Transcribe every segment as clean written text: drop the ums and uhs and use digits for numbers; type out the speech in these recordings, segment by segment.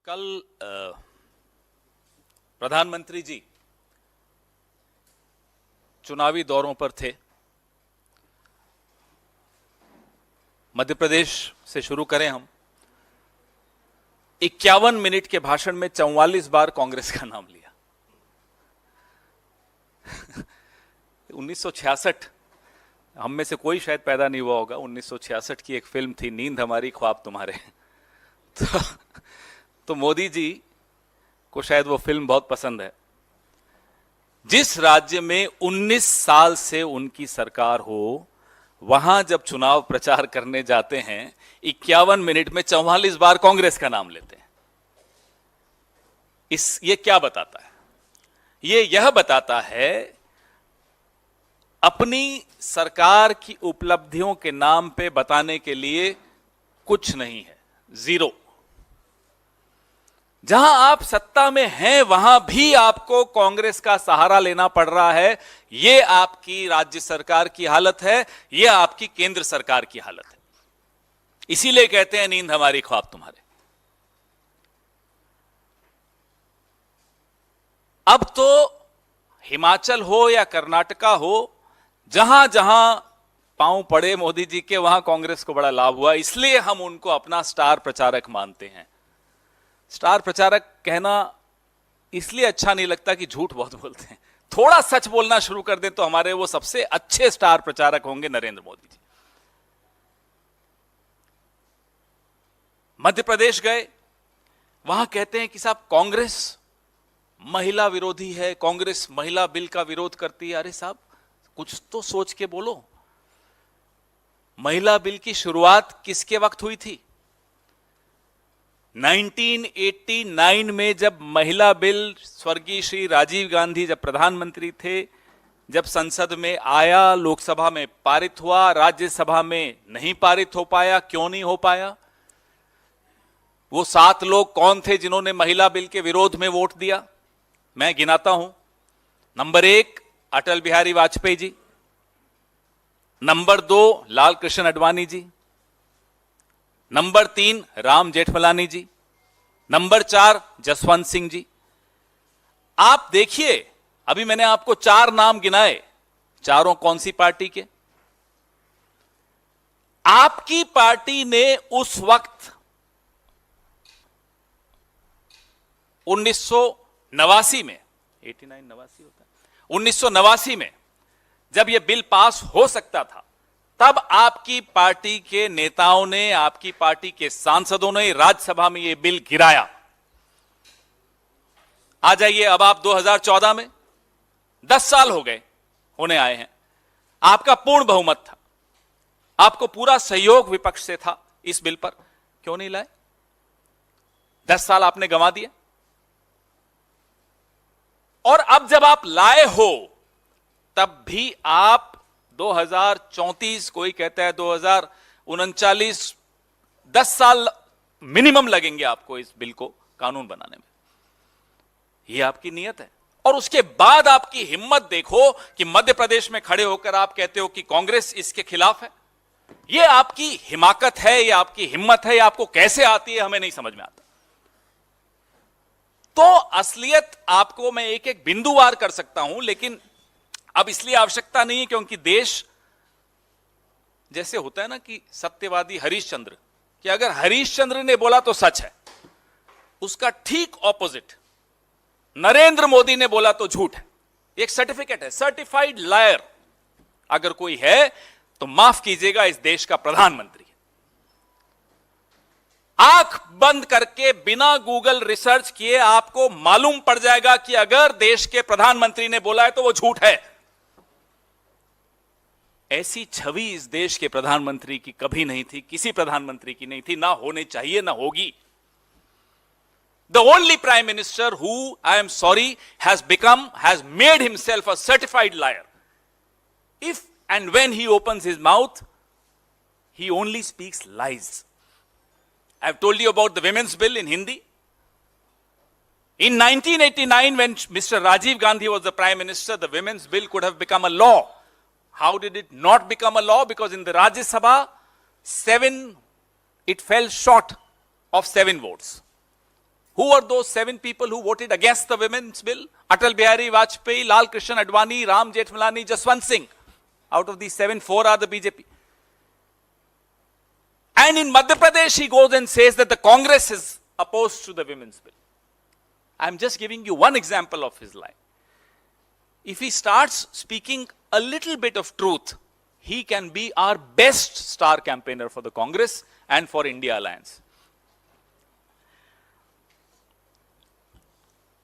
कल प्रधानमंत्री जी चुनावी दौरों पर थे। मध्य प्रदेश से शुरू करें हम। 51 मिनट के भाषण में 44 बार कांग्रेस का नाम लिया। 1966, हम में से कोई शायद पैदा नहीं हुआ होगा। 1966 की एक फिल्म थी, नींद हमारी ख्वाब तुम्हारे। तो मोदी जी को शायद वो फिल्म बहुत पसंद है। जिस राज्य में 19 साल से उनकी सरकार हो, वहां जब चुनाव प्रचार करने जाते हैं 51 मिनट में 44 बार कांग्रेस का नाम लेते हैं। ये क्या बताता है? यह बताता है अपनी सरकार की उपलब्धियों के नाम पे बताने के लिए कुछ नहीं है, जीरो। जहां आप सत्ता में हैं वहां भी आपको कांग्रेस का सहारा लेना पड़ रहा है। यह आपकी राज्य सरकार की हालत है, यह आपकी केंद्र सरकार की हालत है। इसीलिए कहते हैं नींद हमारी ख्वाब तुम्हारे। अब तो हिमाचल हो या कर्नाटका हो, जहां जहां पांव पड़े मोदी जी के, वहां कांग्रेस को बड़ा लाभ हुआ। इसलिए हम उनको अपना स्टार प्रचारक मानते हैं। स्टार प्रचारक कहना इसलिए अच्छा नहीं लगता कि झूठ बहुत बोलते हैं। थोड़ा सच बोलना शुरू कर दें तो हमारे वो सबसे अच्छे स्टार प्रचारक होंगे नरेंद्र मोदी जी। मध्य प्रदेश गए, वहां कहते हैं कि साहब कांग्रेस महिला विरोधी है, कांग्रेस महिला बिल का विरोध करती है। अरे साहब, कुछ तो सोच के बोलो। महिला बिल की शुरुआत किसके वक्त हुई थी? 1989 में, जब महिला बिल स्वर्गीय श्री राजीव गांधी जब प्रधानमंत्री थे, जब संसद में आया, लोकसभा में पारित हुआ, राज्यसभा में नहीं पारित हो पाया। क्यों नहीं हो पाया? वो 7 लोग कौन थे जिन्होंने महिला बिल के विरोध में वोट दिया? मैं गिनाता हूं। Number 1 Atal Bihari Vajpayee ji, number 2 Lal Krishna Advani ji, number 3 Ram Jethmalani जी, नंबर 4 जसवंत सिंह जी। आप देखिए, अभी मैंने आपको 4 नाम गिनाए, चारों कौन सी पार्टी के? आपकी पार्टी ने उस वक्त 1989 में, 89 होता है, 1989 में जब यह बिल पास हो सकता था, तब आपकी पार्टी के नेताओं ने, आपकी पार्टी के सांसदों ने राज्यसभा में यह बिल गिराया। आ जाइए अब आप 2014 में, 10 साल हो गए होने आए हैं। आपका पूर्ण बहुमत था, आपको पूरा सहयोग विपक्ष से था इस बिल पर। क्यों नहीं लाए? 10 साल आपने गंवा दिए। और अब जब आप लाए हो, तब भी आप 2034, कोई कहता है 2039, 10 साल मिनिमम लगेंगे आपको इस बिल को कानून बनाने में। यह आपकी नीयत है। और उसके बाद आपकी हिम्मत देखो कि मध्य प्रदेश में खड़े होकर आप कहते हो कि कांग्रेस इसके खिलाफ है। यह आपकी हिमाकत है, यह आपकी हिम्मत है। यह आपको कैसे आती है हमें नहीं समझ में आता। तो असलियत आपको मैं एक एक बिंदुवार कर सकता हूं, लेकिन अब इसलिए आवश्यकता नहीं है क्योंकि देश, जैसे होता है ना कि सत्यवादी हरिश्चंद्र, कि अगर हरिश्चंद्र ने बोला तो सच है, उसका ठीक ऑपोजिट नरेंद्र मोदी ने बोला तो झूठ है। एक सर्टिफिकेट है, सर्टिफाइड लायर अगर कोई है तो माफ कीजिएगा, इस देश का प्रधानमंत्री है। आंख बंद करके बिना गूगल रिसर्च किए आपको मालूम पड़ जाएगा कि अगर देश के प्रधानमंत्री ने बोला है तो वो झूठ है। ऐसी छवि इस देश के प्रधानमंत्री की कभी नहीं थी, किसी प्रधानमंत्री की नहीं थी, ना होने चाहिए, ना होगी। The only prime minister who, I am sorry, has made himself a certified liar. If and when he opens his mouth, he only speaks lies. I've told you about the women's bill in Hindi. In 1989, when Mr. Rajiv Gandhi was the prime minister, the women's bill could have become a law. How did it not become a law? Because in the Rajya Sabha, it fell short of 7 votes. Who were those 7 people who voted against the women's bill? Atal Bihari Vajpayee, Lal Krishna Advani, Ram Jethmalani, Jaswant Singh. Out of these 7, 4 are the BJP. And in Madhya Pradesh, he goes and says that the Congress is opposed to the women's bill. I'm just giving you one example of his line. If he starts speaking a little bit of truth, he can be our best star campaigner for the Congress and for India Alliance.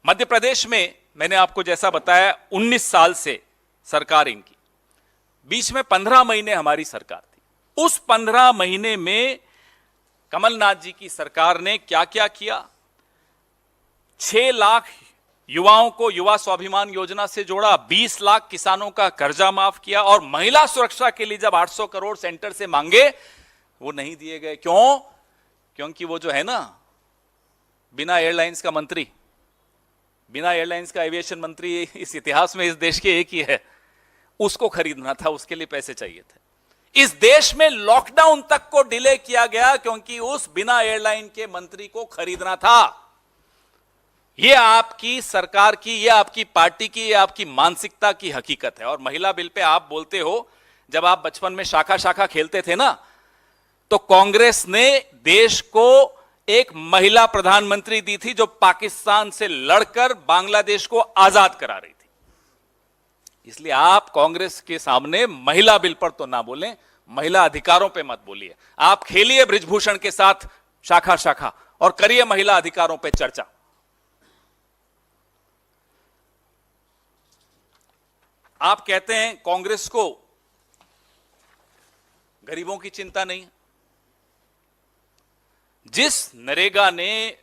Madhya Pradesh में मैंने आपको जैसा बताया 19 साल से सरकार इनकी, बीच में 15 महीने हमारी सरकार थी। उस 15 महीने में कमलनाथ जी की सरकार ने क्या क्या किया? 6 लाख युवाओं को युवा स्वाभिमान योजना से जोड़ा, 20 लाख किसानों का कर्जा माफ किया, और महिला सुरक्षा के लिए जब 800 करोड़ सेंटर से मांगे वो नहीं दिए गए। क्यों? क्योंकि वो जो है ना, बिना एयरलाइंस का मंत्री, बिना एयरलाइंस का एविएशन मंत्री इस इतिहास में इस देश के एक ही है, उसको खरीदना था, उसके लिए पैसे चाहिए थे। इस देश में लॉकडाउन तक को डिले किया गया क्योंकि उस बिना एयरलाइन के मंत्री को खरीदना था। यह आपकी सरकार की, यह आपकी पार्टी की, यह आपकी मानसिकता की हकीकत है। और महिला बिल पे आप बोलते हो, जब आप बचपन में शाखा शाखा खेलते थे ना, तो कांग्रेस ने देश को एक महिला प्रधानमंत्री दी थी जो पाकिस्तान से लड़कर बांग्लादेश को आजाद करा रही थी। इसलिए आप कांग्रेस के सामने महिला बिल पर तो ना बोलें, महिला अधिकारों पे मत बोलिए। आप खेलिए बृजभूषण के साथ शाखा शाखा और करिए महिला अधिकारों पे चर्चा। आप कहते हैं कांग्रेस को गरीबों की चिंता नहीं है। जिस नरेगा ने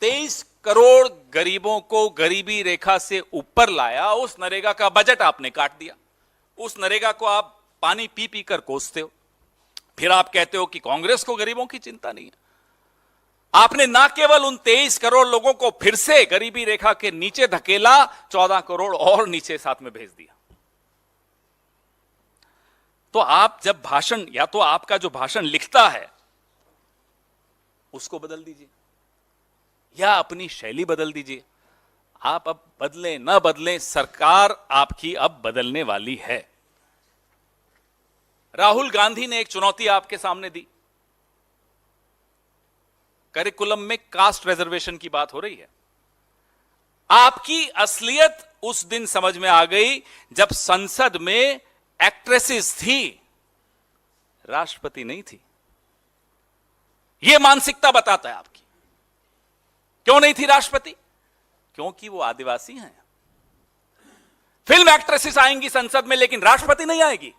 23 करोड़ गरीबों को गरीबी रेखा से ऊपर लाया, उस नरेगा का बजट आपने काट दिया। उस नरेगा को आप पानी पी पी कर कोसते हो। फिर आप कहते हो कि कांग्रेस को गरीबों की चिंता नहीं है। आपने ना केवल उन 23 करोड़ लोगों को फिर से गरीबी रेखा के नीचे धकेला, 14 करोड़ और नीचे साथ में भेज दिया। तो आप जब भाषण, या तो आपका जो भाषण लिखता है उसको बदल दीजिए या अपनी शैली बदल दीजिए। आप अब बदलें ना बदलें, सरकार आपकी अब बदलने वाली है। राहुल गांधी ने एक चुनौती आपके सामने दी। करिकुलम में कास्ट रिजर्वेशन की बात हो रही है। आपकी असलियत उस दिन समझ में आ गई जब संसद में एक्ट्रेसेस थी, राष्ट्रपति नहीं थी। यह मानसिकता बताता है आपकी। क्यों नहीं थी राष्ट्रपति? क्योंकि वो आदिवासी हैं। फिल्म एक्ट्रेसेस आएंगी संसद में लेकिन राष्ट्रपति नहीं आएगी।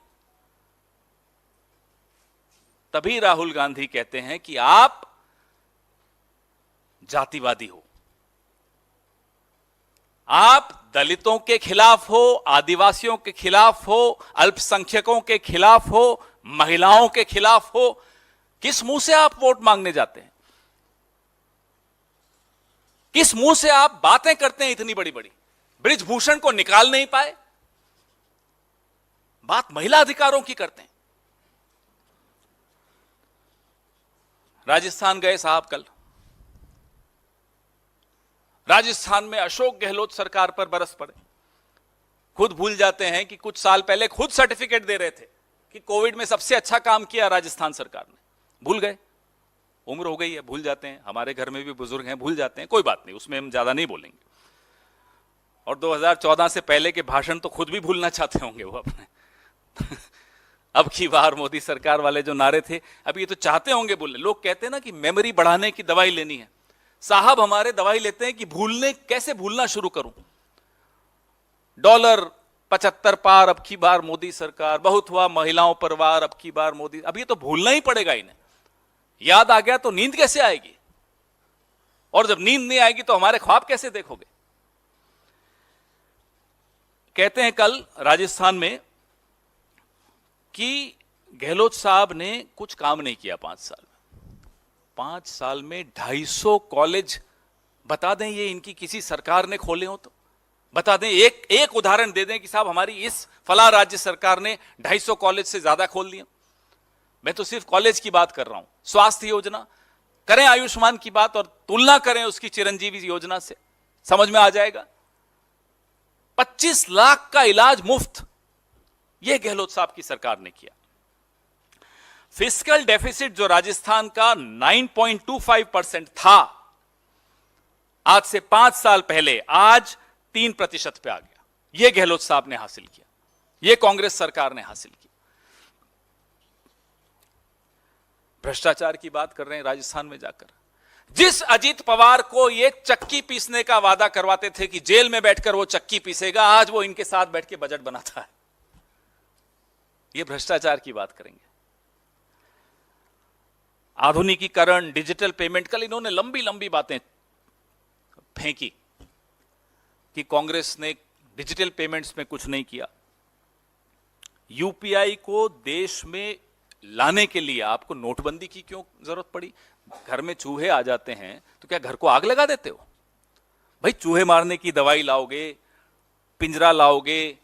तभी राहुल गांधी कहते हैं कि आप जातिवादी हो, आप दलितों के खिलाफ हो, आदिवासियों के खिलाफ हो, अल्पसंख्यकों के खिलाफ हो, महिलाओं के खिलाफ हो। किस मुंह से आप वोट मांगने जाते हैं? किस मुंह से आप बातें करते हैं इतनी बड़ी बड़ी? बृजभूषण को निकाल नहीं पाए, बात महिला अधिकारों की करते हैं। राजस्थान गए साहब कल। राजस्थान में अशोक गहलोत सरकार पर बरस पड़े। खुद भूल जाते हैं कि कुछ साल पहले खुद सर्टिफिकेट दे रहे थे कि कोविड में सबसे अच्छा काम किया राजस्थान सरकार ने। भूल गए, उम्र हो गई है, भूल जाते हैं। हमारे घर में भी बुजुर्ग हैं, भूल जाते हैं। कोई बात नहीं, उसमें हम ज्यादा नहीं बोलेंगे। और 2014 से पहले के भाषण तो खुद भी भूलना चाहते होंगे वो अपने। अब की बार मोदी सरकार वाले जो नारे थे, अब ये तो चाहते होंगे बोलने। लोग कहते हैं ना कि मेमोरी बढ़ाने की दवाई लेनी है। साहब हमारे दवाई लेते हैं कि भूलने, कैसे भूलना शुरू करूं। डॉलर 75 पार अब की बार मोदी सरकार, बहुत हुआ महिलाओं पर वार अब की बार मोदी। अब ये तो भूलना ही पड़ेगा इन्हें। याद आ गया तो नींद कैसे आएगी? और जब नींद नहीं आएगी तो हमारे ख्वाब कैसे देखोगे? कहते हैं कल राजस्थान में कि गहलोत साहब ने कुछ काम नहीं किया 5 साल में। 5 साल में 250 कॉलेज, बता दें ये इनकी किसी सरकार ने खोले हो तो बता दें। एक उदाहरण दे दें कि साहब हमारी इस फला राज्य सरकार ने 250 कॉलेज से ज्यादा खोल दिए। मैं तो सिर्फ कॉलेज की बात कर रहा हूं। स्वास्थ्य योजना, करें आयुष्मान की बात और तुलना करें उसकी चिरंजीवी योजना से, समझ में आ जाएगा। 25 लाख का इलाज मुफ्त, यह गहलोत साहब की सरकार ने किया। फिस्कल डेफिसिट जो राजस्थान का 9.25% था आज से 5 साल पहले, आज 3% पे आ गया। यह गहलोत साहब ने हासिल किया, यह कांग्रेस सरकार ने हासिल किया। भ्रष्टाचार की बात कर रहे हैं राजस्थान में जाकर। जिस अजीत पवार को ये चक्की पीसने का वादा करवाते थे कि जेल में बैठकर वो चक्की पीसेगा, आज वो इनके साथ बैठ के बजट बनाता है। ये भ्रष्टाचार की बात करेंगे। आधुनिकीकरण, डिजिटल पेमेंट, कल इन्होंने लंबी लंबी बातें फेंकी कि कांग्रेस ने डिजिटल पेमेंट्स में कुछ नहीं किया। यूपीआई को देश में लाने के लिए आपको नोटबंदी की क्यों जरूरत पड़ी? घर में चूहे आ जाते हैं तो क्या घर को आग लगा देते हो? भाई चूहे मारने की दवाई लाओगे, पिंजरा लाओगे,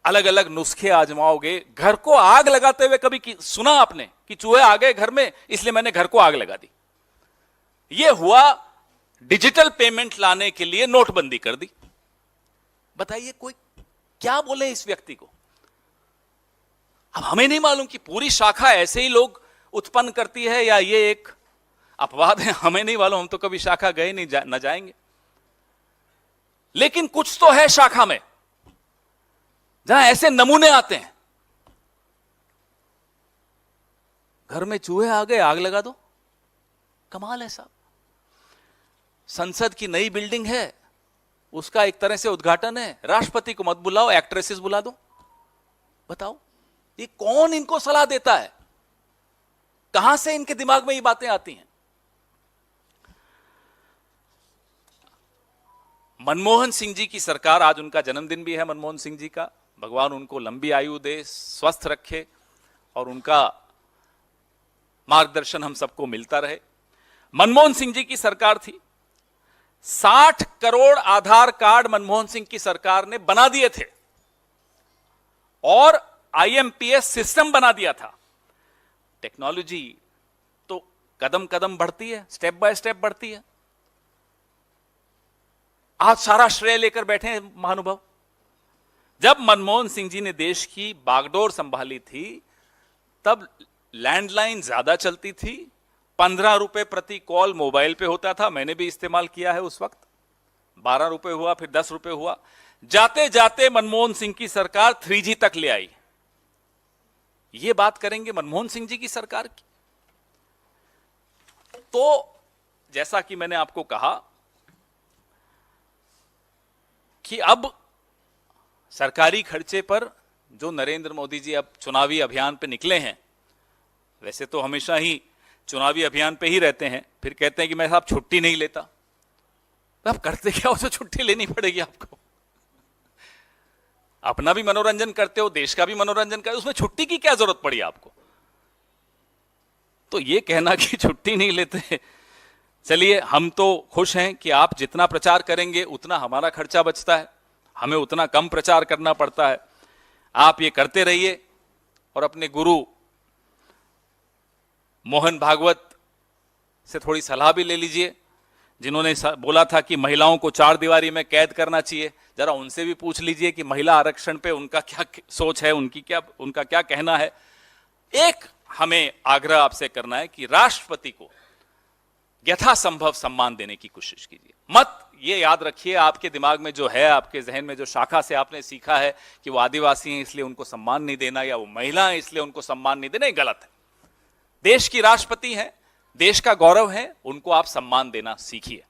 अलग अलग नुस्खे आजमाओगे, घर को आग लगाते हुए कभी सुना आपने कि चूहे आ गए घर में इसलिए मैंने घर को आग लगा दी? यह हुआ डिजिटल पेमेंट लाने के लिए नोटबंदी कर दी। बताइए कोई क्या बोले इस व्यक्ति को? अब हमें नहीं मालूम कि पूरी शाखा ऐसे ही लोग उत्पन्न करती है या ये एक अपवाद है, हमें नहीं मालूम। हम तो कभी शाखा गए नहीं, न जाएंगे। लेकिन कुछ तो है शाखा में जहां ऐसे नमूने आते हैं। घर में चूहे आ गए, आग लगा दो। कमाल है साहब। संसद की नई बिल्डिंग है, उसका एक तरह से उद्घाटन है, राष्ट्रपति को मत बुलाओ, एक्ट्रेसेस बुला दो। बताओ ये कौन इनको सलाह देता है? कहां से इनके दिमाग में ये बातें आती हैं? मनमोहन सिंह जी की सरकार, आज उनका जन्मदिन भी है मनमोहन सिंह जी का, भगवान उनको लंबी आयु दे, स्वस्थ रखे और उनका मार्गदर्शन हम सबको मिलता रहे। मनमोहन सिंह जी की सरकार थी, 60 करोड़ आधार कार्ड मनमोहन सिंह की सरकार ने बना दिए थे और आईएमपीएस सिस्टम बना दिया था। टेक्नोलॉजी तो कदम कदम बढ़ती है, स्टेप बाय स्टेप बढ़ती है। आज सारा श्रेय लेकर बैठे हैं महानुभाव। जब मनमोहन सिंह जी ने देश की बागडोर संभाली थी तब लैंडलाइन ज्यादा चलती थी, 15 रुपए प्रति कॉल मोबाइल पे होता था। मैंने भी इस्तेमाल किया है उस वक्त। 12 रुपए हुआ, फिर 10 रुपए हुआ। जाते जाते मनमोहन सिंह की सरकार 3G तक ले आई। ये बात करेंगे मनमोहन सिंह जी की सरकार की। तो जैसा कि मैंने आपको कहा कि अब सरकारी खर्चे पर जो नरेंद्र मोदी जी अब चुनावी अभियान पे निकले हैं, वैसे तो हमेशा ही चुनावी अभियान पे ही रहते हैं, फिर कहते हैं कि मैं साहब छुट्टी नहीं लेता। तो आप करते क्या हो तो छुट्टी लेनी पड़ेगी आपको? अपना भी मनोरंजन करते हो, देश का भी मनोरंजन करते हो, उसमें छुट्टी की क्या जरूरत पड़ी आपको? तो ये कहना कि छुट्टी नहीं लेते, चलिए हम तो खुश हैं कि आप जितना प्रचार करेंगे उतना हमारा खर्चा बचता है, हमें उतना कम प्रचार करना पड़ता है। आप ये करते रहिए और अपने गुरु मोहन भागवत से थोड़ी सलाह भी ले लीजिए, जिन्होंने बोला था कि महिलाओं को 4 दीवारी में कैद करना चाहिए। जरा उनसे भी पूछ लीजिए कि महिला आरक्षण पे उनका क्या सोच है, उनका क्या कहना है। एक हमें आग्रह आपसे करना है कि राष्ट्रपति को यथासंभव सम्मान देने की कोशिश कीजिए। मत ये याद रखिए, आपके दिमाग में जो है, आपके जहन में जो शाखा से आपने सीखा है कि वो आदिवासी हैं इसलिए उनको सम्मान नहीं देना या वो महिला हैं इसलिए उनको सम्मान नहीं देना, ये गलत है। देश की राष्ट्रपति हैं, देश का गौरव है, उनको आप सम्मान देना सीखिए।